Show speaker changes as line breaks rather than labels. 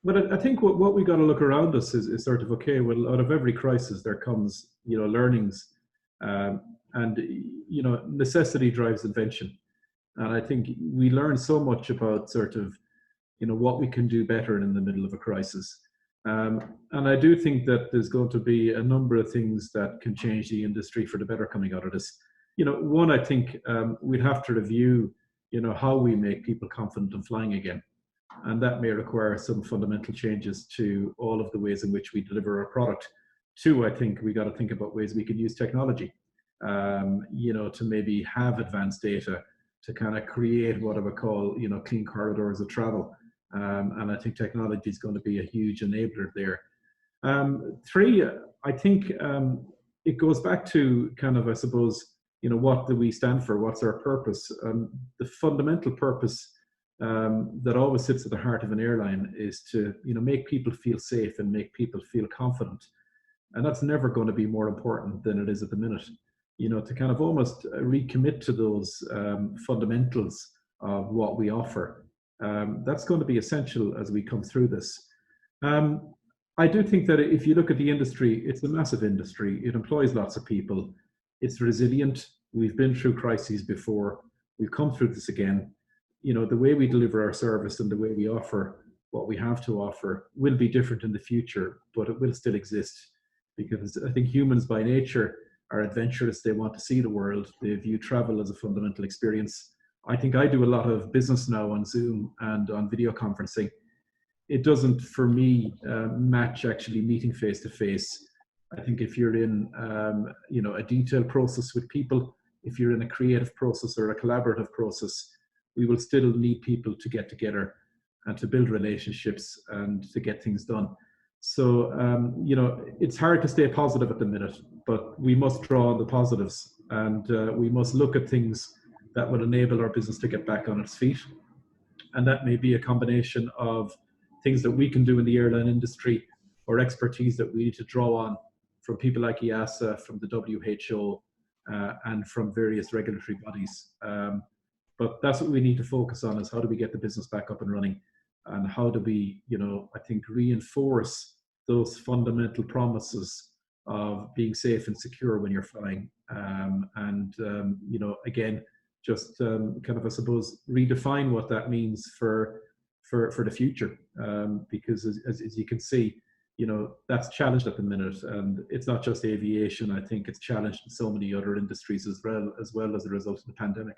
But I think what we got to look around us is sort of, okay, well, out of every crisis there comes, learnings, and necessity drives invention. And I think we learn so much about sort of, what we can do better in the middle of a crisis. And I do think that there's going to be a number of things that can change the industry for the better coming out of this. One, I think we'd have to review, how we make people confident in flying again. And that may require some fundamental changes to all of the ways in which we deliver our product. Two, I think we got to think about ways we can use technology, to maybe have advanced data to kind of create what I would call, clean corridors of travel. And I think technology is going to be a huge enabler there. Three, I think it goes back to kind of, I suppose, what do we stand for? What's our purpose? The fundamental purpose that always sits at the heart of an airline is to, make people feel safe and make people feel confident. And that's never going to be more important than it is at the minute. To kind of almost recommit to those fundamentals of what we offer. That's going to be essential as we come through this. I do think that if you look at the industry, it's a massive industry. It employs lots of people. It's resilient. We've been through crises before. We've come through this again. The way we deliver our service and the way we offer what we have to offer will be different in the future, but it will still exist, because I think humans by nature are adventurous. They want to see the world. They view travel as a fundamental experience. I think I do a lot of business now on Zoom and on video conferencing. It doesn't, for me, match actually meeting face to face. I think if you're in, a detailed process with people, if you're in a creative process or a collaborative process, we will still need people to get together and to build relationships and to get things done. So, it's hard to stay positive at the minute, but we must draw on the positives, and we must look at things that will enable our business to get back on its feet. And that may be a combination of things that we can do in the airline industry, or expertise that we need to draw on from people like IASA, from the WHO, and from various regulatory bodies. But that's what we need to focus on, is how do we get the business back up and running, and how do we, I think, reinforce those fundamental promises of being safe and secure when you're flying. Again, just kind of, I suppose, redefine what that means for the future, because as you can see, that's challenged at the minute, and it's not just aviation. I think it's challenged in so many other industries as well as a result of the pandemic.